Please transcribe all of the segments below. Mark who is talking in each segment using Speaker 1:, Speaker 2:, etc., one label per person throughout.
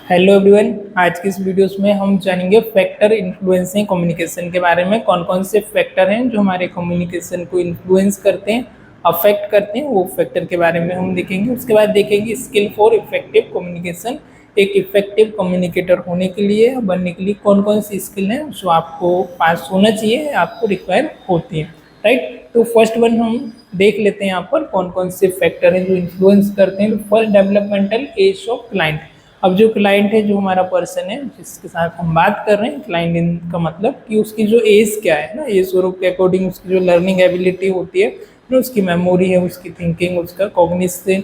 Speaker 1: Hello everyone, आज की इस वीडियोस में हम जानेंगे फैक्टर इन्फ्लुएंसिंग कम्युनिकेशन के बारे में। कौन कौन से फैक्टर हैं जो हमारे कम्युनिकेशन को इन्फ्लुएंस करते हैं, अफेक्ट करते हैं, वो फैक्टर के बारे में हम देखेंगे। उसके बाद देखेंगे स्किल फॉर इफेक्टिव कम्युनिकेशन। एक इफेक्टिव कम्युनिकेटर होने के लिए, बनने के लिए कौन कौन सी स्किल हैं जो आपको पास होना चाहिए, आपको रिक्वायर होती है, राइट। तो फर्स्ट वन हम देख लेते हैं यहाँ पर कौन कौन से फैक्टर हैं जो इन्फ्लुएंस करते हैं। First, developmental age of client. अब जो क्लाइंट है, जो हमारा पर्सन है जिसके साथ हम बात कर रहे हैं, क्लाइंट इन का मतलब कि उसकी जो एज क्या है ना, एज ग्रुप के अकॉर्डिंग उसकी जो लर्निंग एबिलिटी होती है ना, उसकी मेमोरी है, उसकी थिंकिंग, उसका कॉग्निशन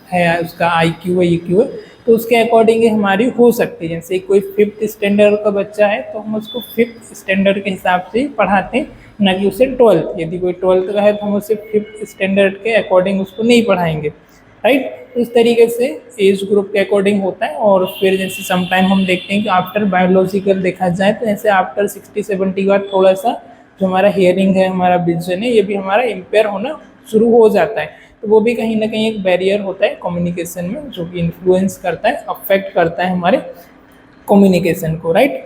Speaker 1: है, उसका IQ है, EQ है, तो उसके अकॉर्डिंग ही हमारी हो सकती है। जैसे कोई 5th स्टैंडर्ड का बच्चा है तो हम उसको 5th स्टैंडर्ड के हिसाब से ही पढ़ाते हैं, ना कि उसे 12th। यदि कोई 12th का है तो हम उसे 5th स्टैंडर्ड के अकॉर्डिंग उसको नहीं पढ़ाएंगे, राइट। इस तरीके से एज ग्रुप के अकॉर्डिंग होता है। और फिर जैसे समटाइम हम देखते हैं कि आफ्टर बायोलॉजिकल देखा जाए तो जैसे आफ्टर 60-70 के बाद थोड़ा सा जो हमारा हियरिंग है, हमारा विजन है, ये भी हमारा इम्पेयर होना शुरू हो जाता है। तो वो भी कहीं ना कहीं एक बैरियर होता है कम्युनिकेशन में, जो कि इन्फ्लुएंस करता है, अफेक्ट करता है हमारे कम्युनिकेशन को, राइट।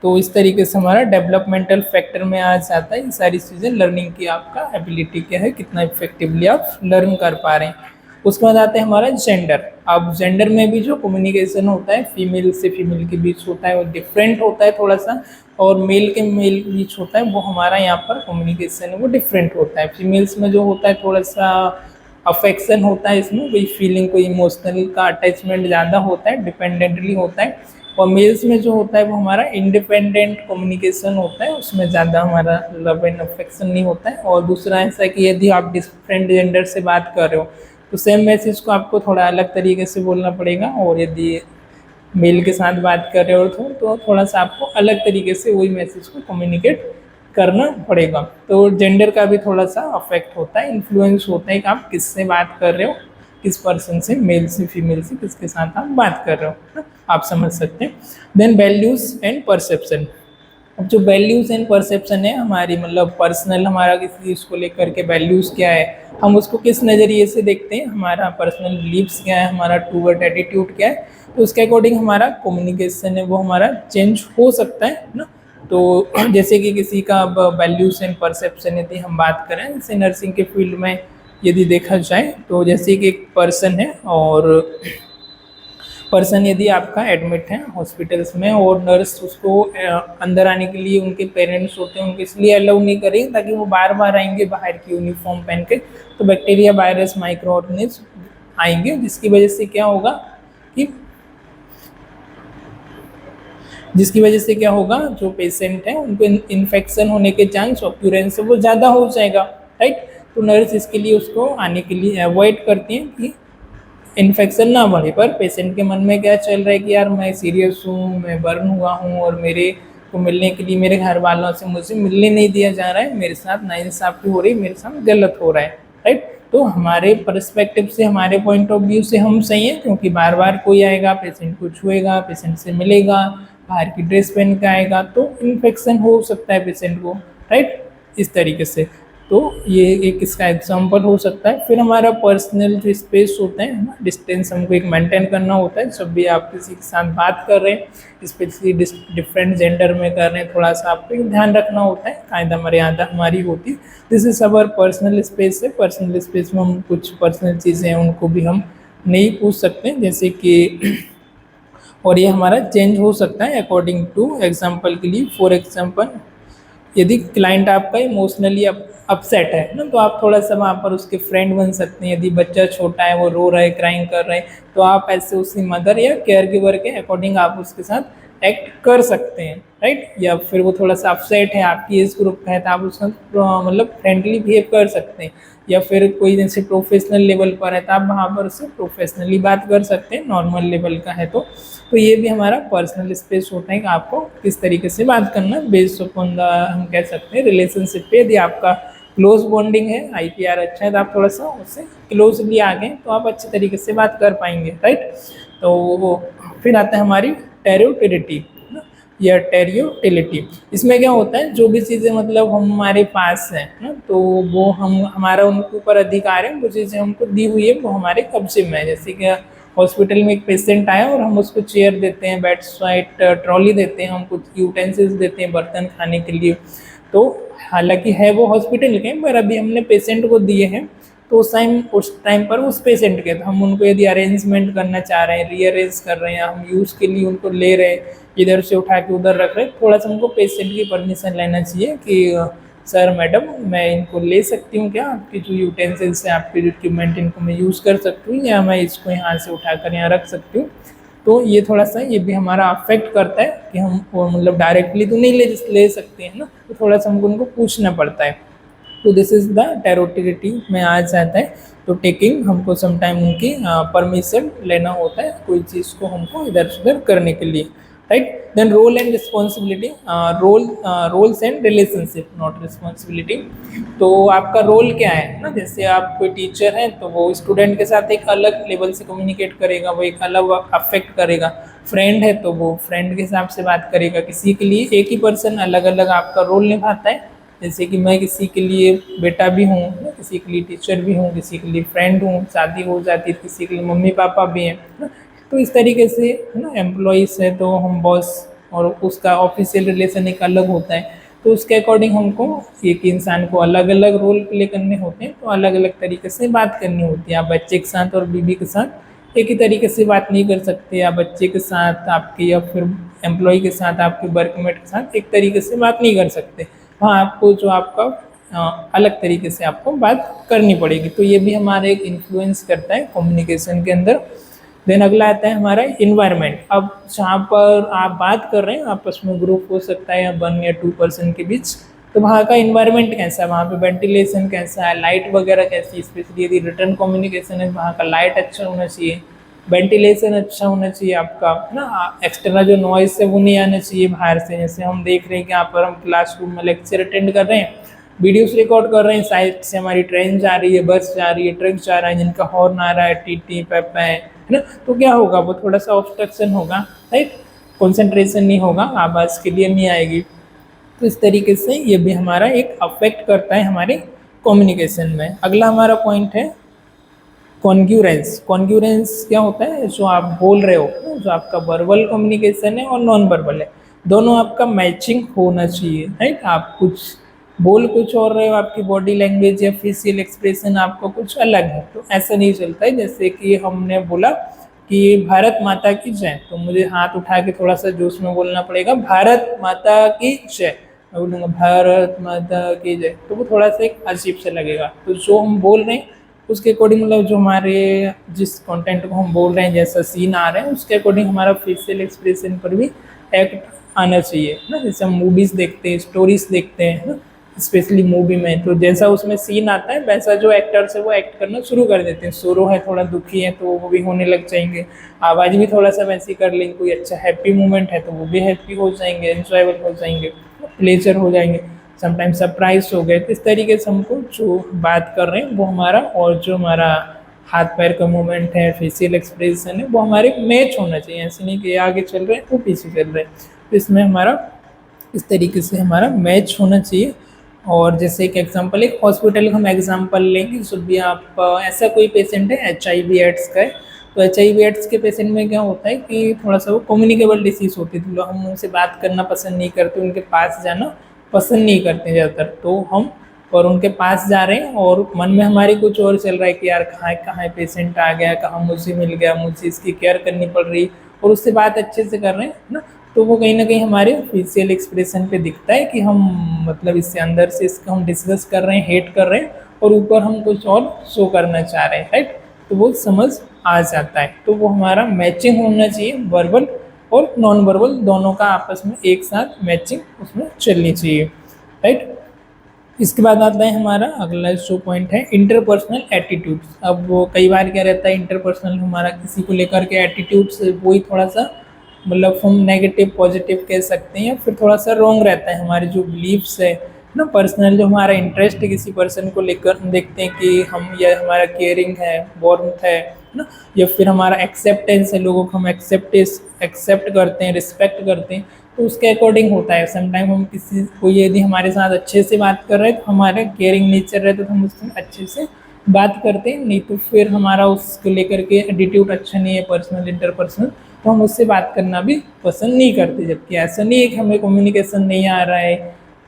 Speaker 1: तो इस तरीके से हमारा डेवलपमेंटल फैक्टर में आ जाता है ये सारी चीज़ें। लर्निंग की आपका एबिलिटी क्या है, कितना इफेक्टिवली आप लर्न कर पा रहे हैं। उसके बाद आता है हमारा जेंडर। अब जेंडर में भी जो कम्युनिकेशन होता है फीमेल से फीमेल के बीच होता है, वो डिफरेंट होता है थोड़ा सा, और मेल के मेल के बीच होता है, वो हमारा यहाँ पर कम्युनिकेशन है वो डिफरेंट होता है। फीमेल्स में जो होता है थोड़ा सा अफेक्शन होता है, इसमें कोई फीलिंग, कोई इमोशनल का अटैचमेंट ज़्यादा होता है, डिपेंडेंटली होता है। और मेल्स में जो होता है वो हमारा इंडिपेंडेंट कम्युनिकेशन होता है, उसमें ज़्यादा हमारा लव एंड अफेक्शन नहीं होता है। और दूसरा ऐसा है कि यदि आप डिफरेंट जेंडर से बात कर रहे हो तो सेम मैसेज को आपको थोड़ा अलग तरीके से बोलना पड़ेगा, और यदि मेल के साथ बात कर रहे हो तो थोड़ा सा आपको अलग तरीके से वही मैसेज को कम्युनिकेट करना पड़ेगा। तो जेंडर का भी थोड़ा सा अफेक्ट होता है, इन्फ्लुएंस होता है कि आप किससे बात कर रहे हो, किस पर्सन से, मेल से फीमेल से, किसके साथ आप बात कर रहे हो ना, आप समझ सकते हैं। Then values and perception. अब जो वैल्यूज एंड परसेप्शन है हमारी, मतलब पर्सनल हमारा किसी चीज़ को लेकर के वैल्यूज क्या है, हम उसको किस नज़रिए से देखते हैं, हमारा पर्सनल बिलीव्स क्या है, हमारा टूवर्ड एटीट्यूड क्या है, तो उसके अकॉर्डिंग हमारा कम्युनिकेशन है वो हमारा चेंज हो सकता है ना। तो जैसे कि किसी का अब वैल्यूज एंड परसेप्शन यदि हम बात करें, जैसे नर्सिंग के फील्ड में यदि देखा जाए तो जैसे कि एक पर्सन है, और पर्सन यदि आपका एडमिट है हॉस्पिटल्स में, और नर्स उसको अंदर आने के लिए, उनके पेरेंट्स होते हैं उनको इसलिए अलाउ नहीं करेंगे ताकि वो बार बार आएंगे बाहर की यूनिफॉर्म पहन के, तो बैक्टीरिया, वायरस, माइक्रो ऑर्गेनिज्म आएंगे, जिसकी वजह से क्या होगा कि जो पेशेंट है उनको इन्फेक्शन होने के चांस, ऑक्यूरेंस वो ज़्यादा हो जाएगा, राइट। तो नर्स इसके लिए उसको आने के लिए अवॉइड करती हैं कि इन्फेक्शन ना बढ़े। पर पेशेंट के मन में क्या चल रहा है कि यार मैं सीरियस हूँ, मैं बर्न हुआ हूँ, और मेरे को मिलने के लिए मेरे घर वालों से मुझे मिलने नहीं दिया जा रहा है, मेरे साथ नाइंसाफ़ी हो रही, मेरे साथ गलत हो रहा है, राइट। तो हमारे पर्सपेक्टिव से, हमारे पॉइंट ऑफ व्यू से हम सही हैं, क्योंकि बार बार कोई आएगा, पेशेंट को छुएगा, पेशेंट से मिलेगा, बाहर की ड्रेस पहन के आएगा, तो इन्फेक्शन हो सकता है पेशेंट को, राइट, इस तरीके से। तो ये एक इसका एग्जांपल हो सकता है। फिर हमारा पर्सनल जो स्पेस होता है ना, डिस्टेंस हमको एक मेंटेन करना होता है जब भी आप किसी के साथ बात कर रहे हैं, स्पेशली डिफरेंट जेंडर में कर रहे हैं, थोड़ा सा आपको एक ध्यान रखना होता है, कायदा मर्यादा हमारी होती है। This is our personal space है। पर्सनल स्पेस में हम कुछ पर्सनल चीज़ें हैं उनको भी हम नहीं पूछ सकते, जैसे कि और ये हमारा चेंज हो सकता है अकॉर्डिंग टू एग्जाम्पल के लिए। फॉर एग्जाम्पल, यदि क्लाइंट आपका इमोशनली अपसेट है ना, तो आप थोड़ा सा वहाँ पर उसके फ्रेंड बन सकते हैं। यदि बच्चा छोटा है, वो रो रहा है, क्राइंग कर रहे हैं, तो आप ऐसे उसकी मदर या केयर गिवर के अकॉर्डिंग आप उसके साथ एक्ट कर सकते हैं, राइट। या फिर वो थोड़ा सा अपसेट है, आपकी एज ग्रुप का है, तो आप उसका मतलब फ्रेंडली बिहेव कर सकते हैं। या फिर कोई जैसे प्रोफेशनल लेवल पर है तो आप वहाँ पर उससे प्रोफेशनली बात कर सकते हैं, नॉर्मल लेवल का है तो ये भी हमारा पर्सनल स्पेस होता है कि आपको किस तरीके से बात करना, बेस्ड अपॉन द, हम कह सकते हैं, रिलेशनशिप पे। यदि आपका क्लोज बॉन्डिंग है, IPR अच्छा है, तो आप थोड़ा सा उससे क्लोजली आ गए तो आप अच्छे तरीके से बात कर पाएंगे, राइट। तो वो फिर आता है हमारी टेरिटोरिटी। या टेरियोटिलिटी। इसमें क्या होता है, जो भी चीज़ें मतलब हमारे पास है ना, तो वो हम हमारा उनके ऊपर अधिकार है, वो चीज़ें हमको दी हुई है वो हमारे कब्जे में है। जैसे कि हॉस्पिटल में एक पेशेंट आया और हम उसको चेयर देते हैं, बेड साइड ट्रॉली देते हैं, हम कुछ यूटेंसिल्स देते हैं बर्तन खाने के लिए, तो हालांकि है वो हॉस्पिटल के, पर अभी हमने पेशेंट को दिए हैं, तो उस टाइम पर उस पेशेंट के, तो हम उनको यदि अरेंजमेंट करना चाह रहे हैं, रीअरेंज कर रहे हैं, हम यूज़ के लिए उनको ले रहे हैं, इधर से उठा के उधर रख रहे हैं, थोड़ा सा हमको पेशेंट की परमिशन लेना चाहिए कि सर मैडम मैं इनको ले सकती हूँ क्या, आपकी जो यूटेंसिल्स है, आपके जो इक्विपमेंट, इनको मैं यूज़ कर सकती हूँ, या मैं इसको यहाँ से उठा कर यहाँ रख सकती हूँ। तो ये थोड़ा सा ये भी हमारा अफेक्ट करता है कि हम मतलब डायरेक्टली तो नहीं ले सकते हैं ना, तो थोड़ा सा हमको उनको पूछना पड़ता है। तो दिस इज द टेरोटिलिटी में आ जाता है। तो टेकिंग, हमको समटाइम उनकी परमिशन लेना होता है कोई चीज़ को हमको इधर उधर करने के लिए, right. Then role and responsibility, roles and relationship, not responsibility. तो आपका रोल क्या है ना, जैसे आप कोई टीचर हैं तो वो स्टूडेंट के साथ एक अलग लेवल से कम्युनिकेट करेगा, वो एक अलग अफेक्ट करेगा। फ्रेंड है तो वो फ्रेंड के हिसाब से बात करेगा। किसी के लिए एक ही पर्सन अलग अलग आपका रोल निभाता है, जैसे कि मैं किसी के लिए बेटा भी हूँ, किसी के लिए टीचर भी हूँ, किसी के लिए फ्रेंड हूँ, शादी हो जाती है किसी के लिए मम्मी पापा भी हैं ना। तो इस तरीके से है ना, एम्प्लॉइज़ है तो हम बॉस, और उसका ऑफिशियल रिलेशन एक अलग होता है, तो उसके अकॉर्डिंग हमको एक इंसान को अलग अलग रोल प्ले करने होते हैं, तो अलग अलग तरीके से बात करनी होती है। आप बच्चे के साथ और बीवी के साथ एक ही तरीके से बात नहीं कर सकते, या बच्चे के साथ आपके या फिर एम्प्लॉय के साथ आपके वर्कमेट के साथ एक तरीके से बात नहीं कर सकते। वहाँ आपको जो आपका अलग तरीके से आपको बात करनी पड़ेगी। तो ये भी हमारा एक इन्फ्लुएंस करता है कम्युनिकेशन के अंदर। देन अगला आता है हमारा इन्वायरमेंट। अब जहाँ पर आप बात कर रहे हैं, आपस में ग्रुप हो सकता है या 1 या 2 पर्सन के बीच, तो वहाँ का इन्वायरमेंट कैसा है, वहाँ पे वेंटिलेशन कैसा है, लाइट वगैरह कैसी, स्पेशली यदि रिटर्न कम्युनिकेशन है वहाँ का लाइट अच्छा होना चाहिए, वेंटिलेशन अच्छा होना चाहिए आपका, है ना। एक्सटर्नल जो नॉइस है वो नहीं आना चाहिए बाहर से। जैसे हम देख रहे हैं कि यहाँ पर हम क्लासरूम में लेक्चर अटेंड कर रहे हैं, वीडियोस रिकॉर्ड कर रहे हैं, साइड से हमारी ट्रेन जा रही है, बस जा रही है, ट्रक जा रहा है, जिनका हॉर्न आ रहा है, टी पैप है ना, तो क्या होगा, वो थोड़ा सा ऑब्स्ट्रक्शन होगा, राइट। कॉन्सेंट्रेशन नहीं होगा, आवाज़ क्लियर नहीं आएगी। तो इस तरीके से ये भी हमारा एक अफेक्ट करता है हमारे कम्युनिकेशन में। अगला हमारा पॉइंट है कॉन्ग्यूरेंस। कॉन्ग्यूरेंस क्या होता है, जो आप बोल रहे हो, जो आपका वर्बल कम्युनिकेशन है और नॉन वर्बल है, दोनों आपका मैचिंग होना चाहिए, राइट। आप कुछ बोल कुछ और रहे हो, आपकी बॉडी लैंग्वेज या फेशियल एक्सप्रेशन आपका कुछ अलग है, तो ऐसा नहीं चलता है। जैसे कि हमने बोला कि भारत माता की जय, तो मुझे हाथ उठा के थोड़ा सा जोश में बोलना पड़ेगा, भारत माता की जय। मैं बोलूँगा भारत माता की जय, तो वो थोड़ा सा एक अजीब से लगेगा। तो जो हम बोल रहे हैं उसके अकॉर्डिंग, मतलब जो हमारे जिस कंटेंट को हम बोल रहे हैं, जैसा सीन आ रहा है उसके अकॉर्डिंग हमारा फेशियल एक्सप्रेशन पर भी एक्ट आना चाहिए ना। जैसे हम मूवीज़ देखते हैं, स्टोरीज देखते हैं ना, स्पेशली मूवी में, तो जैसा उसमें सीन आता है वैसा जो एक्टर्स है वो एक्ट करना शुरू कर देते हैं। सुरो है, थोड़ा दुखी है तो वो भी होने लग जाएंगे, आवाज़ भी थोड़ा सा वैसी कर लेंगे, कोई अच्छा हैप्पी मोमेंट है तो वो भी हैप्पी हो जाएंगे, एंजॉयबल हो जाएंगे, प्लेजर हो जाएंगे, समटाइम्स सरप्राइज हो गए। तो इस तरीके से हमको जो बात कर रहे हैं वो हमारा, और जो हमारा हाथ पैर का मूवमेंट है, फेशियल एक्सप्रेशन है, वो हमारे मैच होना चाहिए। ऐसे नहीं कि आगे चल रहे हैं वो पीछे चल रहे हैं, तो इसमें हमारा इस तरीके से हमारा मैच होना चाहिए। और जैसे एक एग्जांपल, एक हॉस्पिटल का हम एग्जांपल लेंगे, जब भी आप ऐसा कोई पेशेंट है HIV एड्स का है, तो HIV एड्स के पेशेंट में क्या होता है कि थोड़ा सा वो कम्युनिकेबल डिसीज़ होती है, तो हम उनसे बात करना पसंद नहीं करते, उनके पास जाना पसंद नहीं करते ज़्यादातर। तो हम और उनके पास जा रहे हैं और मन में हमारी कुछ और चल रहा है कि यार कहाँ कहाँ पेशेंट आ गया, कहाँ मुझे मिल गया, मुझे इसकी केयर करनी पड़ रही, और उससे बात अच्छे से कर रहे हैं ना। तो वो कहीं ना कहीं हमारे फेशियल एक्सप्रेशन पे दिखता है कि हम मतलब इससे अंदर से इसको हम डिस्कस कर रहे हैं, हेट कर रहे हैं, और ऊपर हम कुछ और शो करना चाह रहे हैं, राइट। तो वो समझ आ जाता है। तो वो हमारा मैचिंग होना चाहिए, वर्बल और नॉन वर्बल दोनों का आपस में एक साथ मैचिंग उसमें चलनी चाहिए, राइट। इसके बाद आता है हमारा अगला जो पॉइंट है इंटरपर्सनल एटीट्यूड्स। अब वो कई बार क्या रहता है, इंटरपर्सनल हमारा किसी को लेकर के एटीट्यूड्स वही थोड़ा सा मतलब हम नेगेटिव पॉजिटिव कह सकते हैं, या फिर थोड़ा सा रॉन्ग रहता है। हमारे जो बिलीव्स है ना, पर्सनल जो हमारा इंटरेस्ट है किसी पर्सन को लेकर, हम देखते हैं कि हम, या हमारा केयरिंग है, वार्मथ है ना, या फिर हमारा एक्सेप्टेंस है, लोगों को हम एक्सेप्ट करते हैं, रिस्पेक्ट करते हैं, तो उसके अकॉर्डिंग होता है। समटाइम हम किसी को यदि हमारे साथ अच्छे से बात कर रहे हैं तो हमारा केयरिंग नेचर रहता है तो हम उससे अच्छे से बात करते हैं, नहीं तो फिर हमारा उसको लेकर के एटीट्यूड अच्छा नहीं है पर्सनल इंटरपर्सनल, तो हम उससे बात करना भी पसंद नहीं करते। जबकि ऐसा नहीं है कि हमें कम्युनिकेशन नहीं आ रहा है,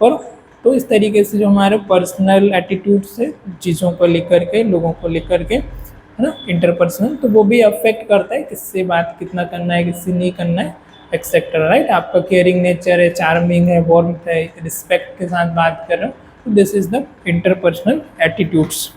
Speaker 1: पर तो इस तरीके से जो हमारे पर्सनल एटीट्यूड से चीज़ों को लेकर के, लोगों को लेकर के, है ना, इंटरपर्सनल, तो वो भी अफेक्ट करता है किससे बात कितना करना है, किससे नहीं करना है, एक्सेट्रा, राइट। आपका केयरिंग नेचर है, चार्मिंग है, वार्मथ है, रिस्पेक्ट के साथ बात कर रहे हो, this is the interpersonal attitudes,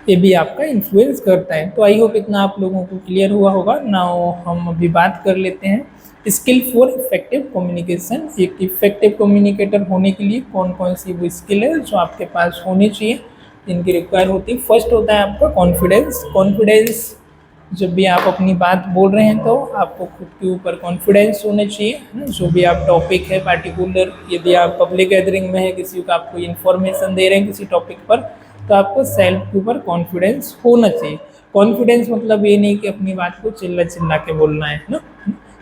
Speaker 1: ये भी आपका इन्फ्लुएंस करता है। तो आई होप इतना आप लोगों को क्लियर हुआ होगा। नाउ हम अभी बात कर लेते हैं स्किल फॉर इफेक्टिव कम्युनिकेशन। एक इफेक्टिव कम्युनिकेटर होने के लिए कौन कौन सी वो स्किल है जो आपके पास होनी चाहिए, जिनकी रिक्वायर होती है। फर्स्ट होता है आपका कॉन्फिडेंस। कॉन्फिडेंस, जब भी आप अपनी बात बोल रहे हैं तो आपको खुद के ऊपर कॉन्फिडेंस होना चाहिए, है ना। जो भी आप टॉपिक है पार्टिकुलर, यदि आप पब्लिक गैदरिंग में है, किसी को आप कोई इन्फॉर्मेशन दे रहे हैं किसी टॉपिक पर, तो आपको सेल्फ के ऊपर कॉन्फिडेंस होना चाहिए। कॉन्फिडेंस मतलब ये नहीं कि अपनी बात को चिल्ला चिल्ला के बोलना है ना,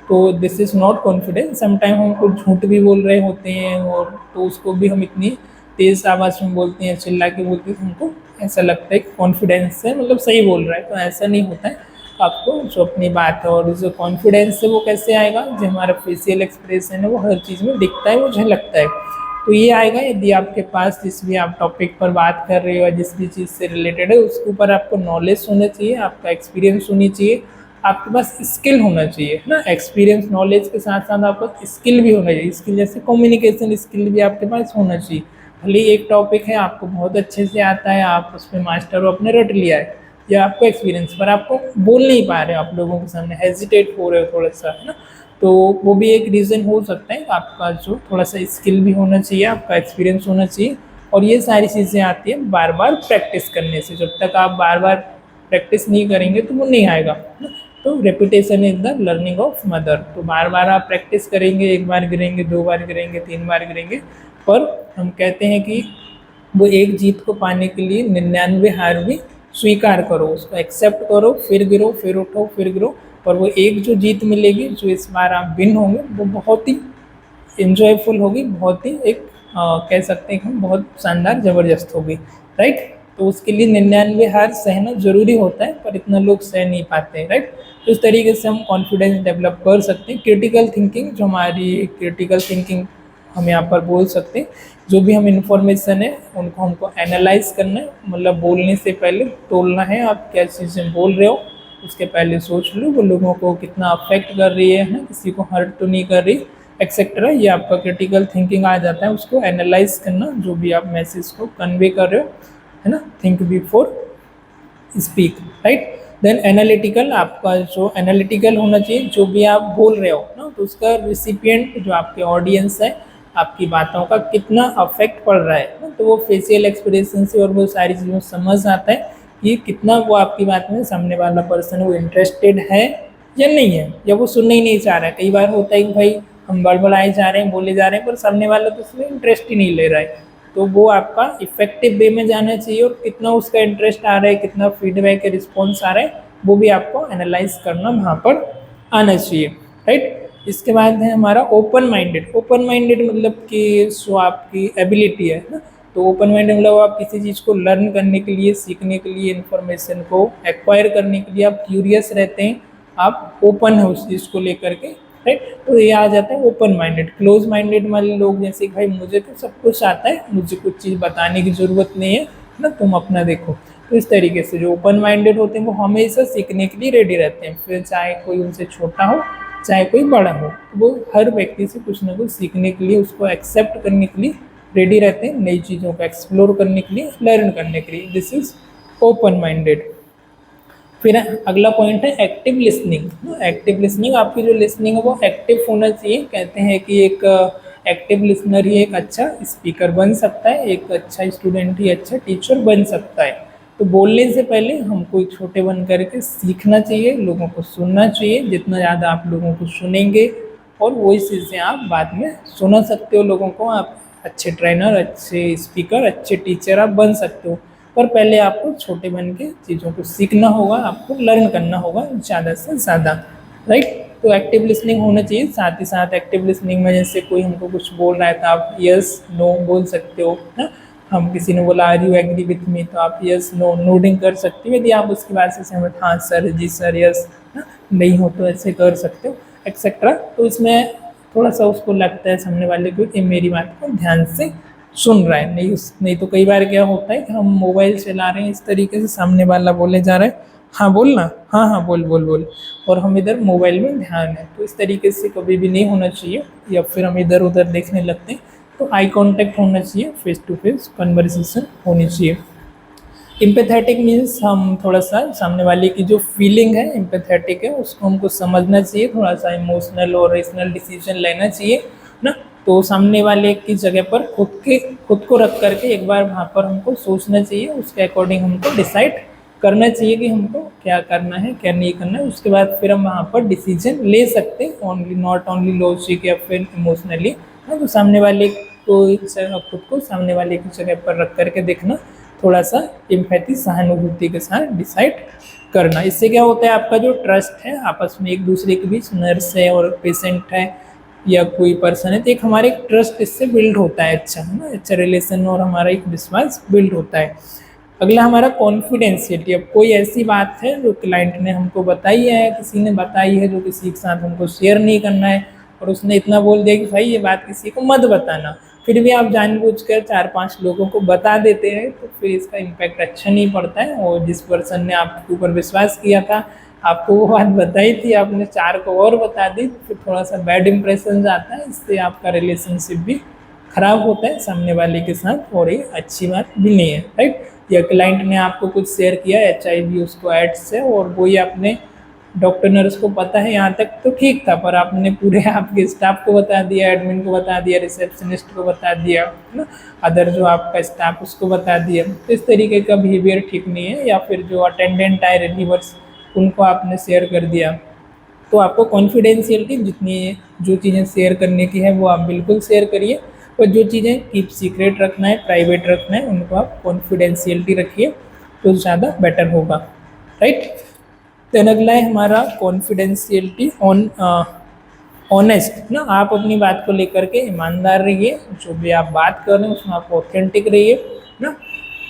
Speaker 1: तो this is not confidence. Sometime हम कुछ झूठ भी बोल रहे होते हैं और तो उसको भी हम इतनी तेज़ आवाज़ में बोलते हैं, चिल्ला के बोलते हैं, हमको ऐसा लगता है कि कॉन्फिडेंस है, मतलब सही बोल रहा है, तो ऐसा नहीं होता है। आपको जो अपनी बात है और जो कॉन्फिडेंस है वो कैसे आएगा, जो हमारा फेशियल एक्सप्रेशन है वो हर चीज़ में दिखता है, वो झलकता है। तो ये आएगा यदि आपके पास जिस भी आप टॉपिक पर बात कर रहे हो या जिस भी चीज़ से रिलेटेड है उसके ऊपर आपको नॉलेज होना चाहिए, आपका एक्सपीरियंस होनी चाहिए, आपके पास स्किल होना चाहिए ना। एक्सपीरियंस नॉलेज के साथ साथ आपको स्किल भी होना चाहिए। स्किल जैसे कम्युनिकेशन स्किल भी आपके पास होना चाहिए। भले एक टॉपिक है आपको बहुत अच्छे से आता है, आप उसमें मास्टर हो, आपने रट लिया है, या आपको एक्सपीरियंस, पर आपको बोल नहीं पा रहे हो, आप लोगों के सामने हेजिटेट हो रहे हो थोड़ा सा, है ना, तो वो भी एक रीज़न हो सकता है। आपका जो थोड़ा सा स्किल भी होना चाहिए, आपका एक्सपीरियंस होना चाहिए, और ये सारी चीज़ें आती है बार बार प्रैक्टिस करने से। जब तक आप बार बार प्रैक्टिस नहीं करेंगे तो वो नहीं आएगा। तो repetition is the learning of mother. तो बार बार आप प्रैक्टिस करेंगे, एक बार गिरेंगे, दो बार गिरेंगे, तीन बार गिरेंगे, पर हम कहते हैं कि वो एक जीत को पाने के लिए 99 हार भी स्वीकार करो, उसको एक्सेप्ट करो, फिर गिरो, फिर उठो, फिर गिरो, और वो एक जो जीत मिलेगी, जो इस बार आप विन होंगे, वो बहुत ही इंजॉयफुल होगी, बहुत ही एक कह सकते हैं हम बहुत शानदार ज़बरदस्त होगी, राइट। तो उसके लिए 99 हार सहना जरूरी होता है, पर इतना लोग सह नहीं पाते हैं, राइट। तो इस तरीके से हम कॉन्फिडेंस डेवलप कर सकते हैं। क्रिटिकल थिंकिंग, जो हमारी क्रिटिकल थिंकिंग हम यहाँ पर बोल सकते हैं, जो भी हम इंफॉर्मेशन है उनको हमको एनालाइज करना है, मतलब बोलने से पहले तोलना है, आप क्या चीज़ें बोल रहे हो उसके पहले सोच लो वो लोगों को कितना अफेक्ट कर रही है ना, किसी को हर्ट तो नहीं कर रही, एक्सेट्रा। ये आपका क्रिटिकल थिंकिंग आ जाता है, उसको एनालाइज करना, जो भी आप मैसेज को कन्वे कर रहे हो, है ना, think before speak, right. Then analytical, आपका जो एनालिटिकल होना चाहिए, जो भी आप बोल रहे हो ना, तो उसका रिसिपिएंट जो आपके ऑडियंस है, आपकी बातों का कितना अफेक्ट पड़ रहा है ना, तो वो फेशियल एक्सप्रेशन से और वो सारी चीज़ों समझ आता है कि कितना वो आपकी बात में सामने वाला पर्सन वो इंटरेस्टेड है या नहीं है, या वो सुनना ही नहीं चाह रहा है। कई बार होता है कि भाई हम बड़बड़ाए जा रहे हैं, बोले जा रहे हैं, पर सामने वाला तो उसमें इंटरेस्ट ही नहीं ले रहा है। तो वो आपका इफेक्टिव वे में जाना चाहिए, और कितना उसका इंटरेस्ट आ रहा है, कितना फीडबैक रिस्पॉन्स आ रहा है, वो भी आपको एनालाइज करना वहाँ पर आना चाहिए, राइट। इसके बाद है हमारा ओपन माइंडेड। ओपन माइंडेड मतलब कि जो आपकी एबिलिटी है ना, तो ओपन माइंडेड मतलब आप किसी चीज़ को लर्न करने के लिए, सीखने के लिए, इन्फॉर्मेशन को एक्वायर करने के लिए आप क्यूरियस रहते हैं, आप ओपन है उस चीज़ को लेकर के, राइट। तो ये आ जाता है ओपन माइंडेड। क्लोज माइंडेड वाले लोग जैसे भाई मुझे तो सब कुछ आता है, मुझे कुछ चीज़ बताने की ज़रूरत नहीं है ना, तुम अपना देखो। तो इस तरीके से जो ओपन माइंडेड होते हैं वो हमेशा सीखने के लिए रेडी रहते हैं, फिर चाहे कोई उनसे छोटा हो चाहे कोई बड़ा हो, तो वो हर व्यक्ति से कुछ ना कुछ सीखने के लिए, उसको एक्सेप्ट करने के लिए रेडी रहते हैं, नई चीज़ों को एक्सप्लोर करने के लिए, लर्न करने के लिए। This is open minded. फिर अगला पॉइंट है एक्टिव लिसनिंग। एक्टिव लिसनिंग, आपकी जो लिसनिंग है वो एक्टिव होना चाहिए। कहते हैं कि एक एक्टिव लिसनर ही एक अच्छा स्पीकर बन सकता है, एक अच्छा स्टूडेंट ही अच्छा टीचर बन सकता है। तो बोलने से पहले हमको एक छोटे बन करके सीखना चाहिए, लोगों को सुनना चाहिए। जितना ज़्यादा आप लोगों को सुनेंगे और वही चीज़ें आप बाद में सुना सकते हो लोगों को, आप अच्छे ट्रेनर, अच्छे स्पीकर, अच्छे टीचर आप बन सकते हो। पर पहले आपको छोटे बन के चीज़ों को सीखना होगा, आपको लर्न करना होगा ज़्यादा से ज़्यादा, राइट। तो एक्टिव लिसनिंग होना चाहिए। साथ ही साथ एक्टिव लिसनिंग में जैसे कोई हमको कुछ बोल रहा है तो आप यस नो बोल सकते हो ना। हम किसी ने बोला are you agree with me, तो आप यस नो नोडिंग कर सकते हो। यदि आप उसकी बात से सहमत, हाँ सर, जी सर, यस, नहीं हो तो ऐसे कर सकते हो एक्सेट्रा। तो इसमें थोड़ा सा उसको लगता है सामने वाले को कि मेरी बात को ध्यान से सुन रहा है। नहीं तो कई बार क्या होता है कि हम मोबाइल चला रहे हैं इस तरीके से, सामने वाला बोले जा रहा है हाँ बोल ना, हाँ हाँ बोल बोल बोल, और हम इधर मोबाइल में ध्यान है। तो इस तरीके से कभी भी नहीं होना चाहिए, या फिर हम इधर उधर देखने लगते हैं। तो आई कांटेक्ट होना चाहिए, फेस टू फेस कन्वर्सेशन होनी चाहिए। एम्पैथेटिक मीन्स हम थोड़ा सा सामने वाले की जो फीलिंग है, एम्पैथेटिक है, उसको हमको समझना चाहिए, थोड़ा सा इमोशनल और रेशनल डिसीजन लेना चाहिए ना। तो सामने वाले की जगह पर खुद को रख करके एक बार वहाँ पर हमको सोचना चाहिए, उसके अकॉर्डिंग हमको डिसाइड करना चाहिए कि हमको क्या करना है क्या नहीं करना है। उसके बाद फिर हम वहाँ पर डिसीजन ले सकते हैं, ओनली नॉट ओनली लॉजिक या फिर इमोशनली। तो सामने वाले को खुद को सामने वाले की जगह पर रख करके देखना, थोड़ा सा एम्पैथी सहानुभूति के साथ डिसाइड करना। इससे क्या होता है, आपका जो ट्रस्ट है आपस में एक दूसरे के बीच, नर्स है और पेशेंट है या कोई पर्सन है, तो एक हमारे ट्रस्ट इससे बिल्ड होता है, अच्छा है ना, अच्छा रिलेशन और हमारा एक विश्वास बिल्ड होता है। अगला हमारा कॉन्फिडेंशियलिटी। अब कोई ऐसी बात है जो क्लाइंट ने हमको बताई है, किसी ने बताई है, जो किसी के साथ हमको शेयर नहीं करना है, और उसने इतना बोल दिया कि भाई ये बात किसी को मत बताना, फिर भी आप जानबूझकर 4-5 लोगों को बता देते हैं, तो फिर इसका इम्पैक्ट अच्छा नहीं पड़ता है। और जिस पर्सन ने आपके ऊपर विश्वास किया था, आपको वो बात बताई थी, आपने 4 को और बता दी, तो फिर थोड़ा सा बैड इंप्रेशन जाता है, इससे आपका रिलेशनशिप भी खराब होता है सामने वाले के साथ, और ये अच्छी बात भी नहीं है, राइट। या क्लाइंट ने आपको कुछ शेयर किया HIV उसको एड्स से, और वो ही आपने डॉक्टर नर्स को पता है यहाँ तक तो ठीक था, पर आपने पूरे आपके स्टाफ को बता दिया, एडमिन को बता दिया, रिसेप्शनिस्ट को बता दिया ना, अदर जो आपका स्टाफ उसको बता दिया। तो इस तरीके का बिहेवियर ठीक नहीं है। या फिर जो अटेंडेंट आए रिलीवर्स, उनको आपने शेयर कर दिया। तो आपको कॉन्फिडेंशियलिटी जितनी जो चीज़ें शेयर करने की है वो आप बिल्कुल शेयर करिए, और जो चीज़ें कीप सीक्रेट रखना है, प्राइवेट रखना है, उनको आप कॉन्फिडेंशियलिटी रखिए, तो ज़्यादा बेटर होगा, राइट। देन अगला है हमारा कॉन्फिडेंशियलिटी ऑनेस्ट ना। आप अपनी बात को लेकर के ईमानदार रहिए, जो भी आप बात कर रहे हैं उसमें आप ऑथेंटिक रहिए ना।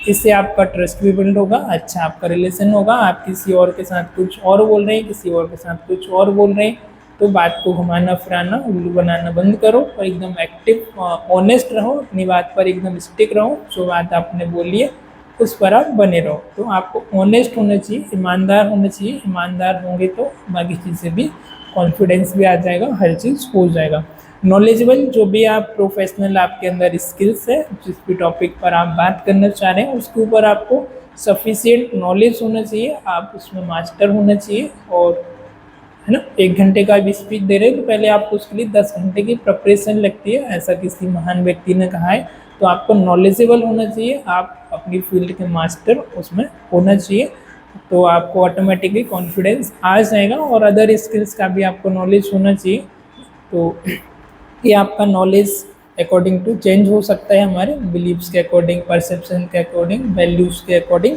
Speaker 1: इससे आपका ट्रस्ट भी बिल्ड होगा, अच्छा आपका रिलेशन होगा। आप किसी और के साथ कुछ और बोल रहे हैं, किसी और के साथ कुछ और बोल रहे हैं, तो बात को घुमाना फिराना, उल्लू बनाना बंद करो, और एकदम एक्टिव ऑनेस्ट रहो, अपनी बात पर एकदम स्टिक रहो, जो बात आपने बोली है उस पर आप बने रहो। तो आपको ऑनेस्ट होना चाहिए, ईमानदार होना चाहिए। ईमानदार होंगे तो बाकी चीज़ें भी, कॉन्फिडेंस भी आ जाएगा, हर चीज़ हो जाएगा। नॉलेजेबल, जो भी आप प्रोफेशनल आपके अंदर स्किल्स है, जिस भी टॉपिक पर आप बात करना चाह रहे हैं उसके ऊपर आपको सफिशिएंट नॉलेज होना चाहिए, आप उसमें मास्टर होना चाहिए। और है ना, 1 घंटे का भी स्पीच दे रहे हैं तो पहले आपको उसके लिए 10 घंटे की प्रिपरेशन लगती है, ऐसा किसी महान व्यक्ति ने कहा है। तो आपको नॉलेजेबल होना चाहिए, आप अपनी फील्ड के मास्टर उसमें होना चाहिए, तो आपको ऑटोमेटिकली कॉन्फिडेंस आ जाएगा। और अदर स्किल्स का भी आपको नॉलेज होना चाहिए। तो ये आपका नॉलेज अकॉर्डिंग टू चेंज हो सकता है, हमारे बिलीव्स के अकॉर्डिंग, परसेप्शन के अकॉर्डिंग, वैल्यूज़ के अकॉर्डिंग।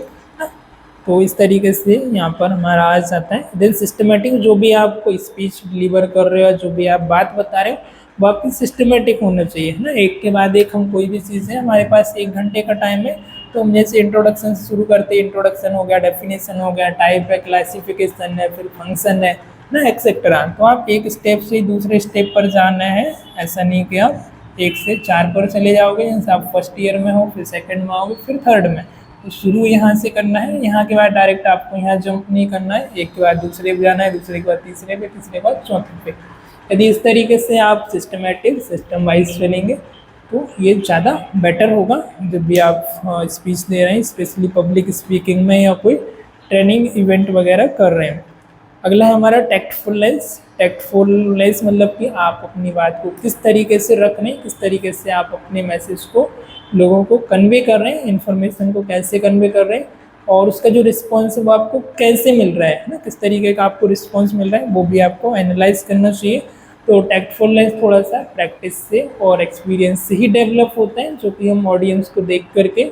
Speaker 1: तो इस तरीके से यहाँ पर हमारा आ जाता है। देन सिस्टमेटिक, जो भी आप कोई स्पीच डिलीवर कर रहे हो, जो भी आप बात बता रहे हो, वो आपकी सिस्टमेटिक होना चाहिए, है ना। एक के बाद एक हम कोई भी चीज़ है, हमारे पास 1 घंटे का टाइम है, तो हम जैसे इंट्रोडक्शन से शुरू करते हैं, इंट्रोडक्शन हो गया, डेफिनेशन हो गया, टाइप है, क्लासिफिकेशन है, फिर फंक्शन है ना, एक्सेट्रा। तो आप एक स्टेप से दूसरे स्टेप पर जाना है, ऐसा नहीं कि आप 1 से 4 पर चले जाओगे। जैसे आप फर्स्ट ईयर में हो, फिर सेकंड में आओगे, फिर थर्ड में, तो शुरू यहाँ से करना है, यहाँ के बाद डायरेक्ट आपको यहाँ जंप नहीं करना है, एक के बाद दूसरे पे जाना है, दूसरे के बाद तीसरे पे, तीसरे के बाद चौथे पे। यदि इस तरीके से आप सिस्टमेटिक, सिस्टम वाइज चलेंगे तो ये ज़्यादा बेटर होगा जब भी आप स्पीच दे रहे हैं, स्पेशली पब्लिक स्पीकिंग में या कोई ट्रेनिंग इवेंट वगैरह कर रहे हैं। अगला है हमारा टैक्टफुलनेस। टैक्टफुलनेस मतलब कि आप अपनी बात को किस तरीके से रख रहे हैं, किस तरीके से आप अपने मैसेज को लोगों को कन्वे कर रहे हैं, इन्फॉर्मेशन को कैसे कन्वे कर रहे हैं, और उसका जो रिस्पॉन्स है वो आपको कैसे मिल रहा है ना, किस तरीके का आपको रिस्पॉन्स मिल रहा है, वो भी आपको एनालाइज करना चाहिए। तो टैक्टफुलनेस थोड़ा सा प्रैक्टिस से और एक्सपीरियंस से ही डेवलप होता है, जो कि हम ऑडियंस को देख करके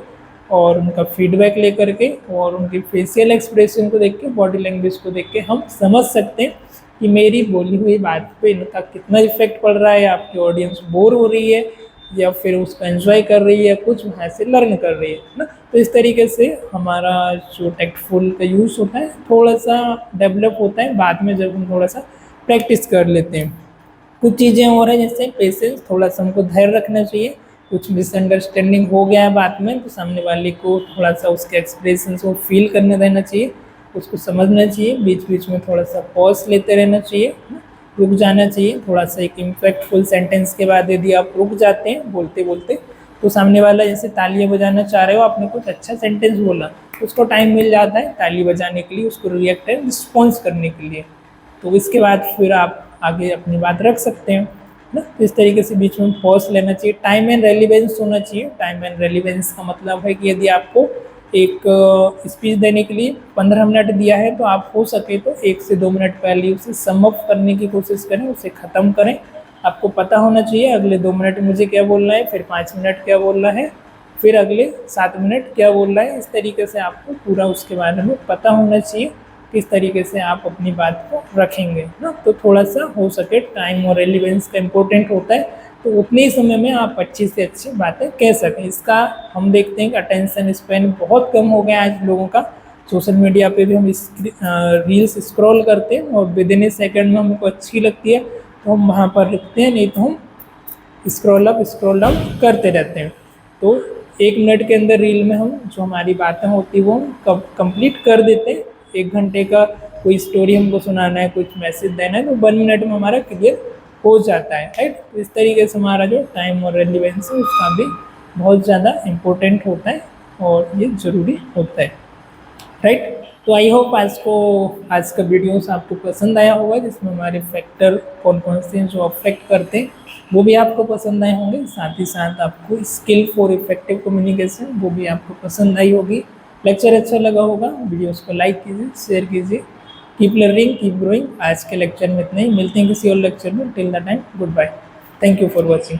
Speaker 1: और उनका फीडबैक लेकर के और उनकी फेशियल एक्सप्रेशन को देख के, बॉडी लैंग्वेज को देख के हम समझ सकते हैं कि मेरी बोली हुई बात पे इनका कितना इफेक्ट पड़ रहा है, आपकी ऑडियंस बोर हो रही है या फिर उसको एंजॉय कर रही है, कुछ वहाँ से लर्न कर रही है ना। तो इस तरीके से हमारा जो टेक्टफुल का यूज़ होता है थोड़ा सा डेवलप होता है बाद में, जब हम थोड़ा सा प्रैक्टिस कर लेते हैं। कुछ चीज़ें और हैं जैसे पेशेंस, थोड़ा सा हमको धैर्य रखना चाहिए। कुछ मिसअंडरस्टैंडिंग हो गया है बात में तो सामने वाले को थोड़ा सा उसके एक्सप्रेशन को फील करने देना चाहिए, उसको समझना चाहिए। बीच बीच में थोड़ा सा पॉज लेते रहना चाहिए, रुक जाना चाहिए थोड़ा सा। एक इम्पैक्टफुल सेंटेंस के बाद यदि आप रुक जाते हैं बोलते बोलते तो सामने वाला जैसे तालियां बजाना चाह रहे हो, आपने कुछ अच्छा सेंटेंस बोला, उसको टाइम मिल जाता है ताली बजाने के लिए, उसको रिएक्ट एंड रिस्पॉन्स करने के लिए। तो इसके बाद फिर आप आगे अपनी बात रख सकते हैं ना। तो इस तरीके से बीच में पॉज लेना चाहिए। टाइम एंड रेलिवेंस होना चाहिए। टाइम एंड रेलिवेंस का मतलब है कि यदि आपको एक स्पीच देने के लिए 15 मिनट दिया है तो आप हो सके तो 1 से 2 मिनट पहले उसे सम अप करने की कोशिश करें, उसे ख़त्म करें। आपको पता होना चाहिए अगले 2 मिनट मुझे क्या बोलना है, फिर 5 मिनट क्या बोलना है, फिर अगले 7 मिनट क्या बोलना है। इस तरीके से आपको पूरा उसके बारे में पता होना चाहिए, किस तरीके से आप अपनी बात को रखेंगे ना। तो थोड़ा सा हो सके टाइम और रेलिवेंस का इम्पोर्टेंट होता है, तो उतने ही समय में आप अच्छी से अच्छी बातें कह सकें। इसका हम देखते हैं कि अटेंशन स्पैन बहुत कम हो गया आज लोगों का। सोशल मीडिया पे भी हम रील्स स्क्रॉल करते हैं और विद इन ए सेकेंड में हमको अच्छी लगती है तो हम वहाँ पर रुकते हैं, नहीं तो हम स्क्रॉल अप स्क्रॉल डाउन करते रहते हैं। तो 1 मिनट के अंदर रील में हम जो हमारी बातें होती वो हम कंप्लीट कर देते हैं। 1 घंटे का कोई स्टोरी हमको सुनाना है, कुछ मैसेज देना है तो 1 मिनट में हमारा क्लियर हो जाता है, राइट। तो इस तरीके से हमारा जो टाइम और रेलिवेंस है उसका भी बहुत ज़्यादा इम्पोर्टेंट होता है और ये ज़रूरी होता है, राइट। तो आई होप आज का वीडियोस आपको पसंद आया होगा, जिसमें हमारे फैक्टर कौन कौन से हैं जो अफेक्ट करते हैं वो भी आपको पसंद आए होंगे। साथ ही साथ आपको स्किल फॉर इफेक्टिव कम्युनिकेशन वो भी आपको पसंद आई होगी। लेक्चर अच्छा लगा होगा, वीडियोस को लाइक कीजिए, शेयर कीजिए। Keep learning keep growing. आज के लेक्चर में इतना ही, मिलते हैं किसी और लेक्चर में। Till the time goodbye, thank you for watching.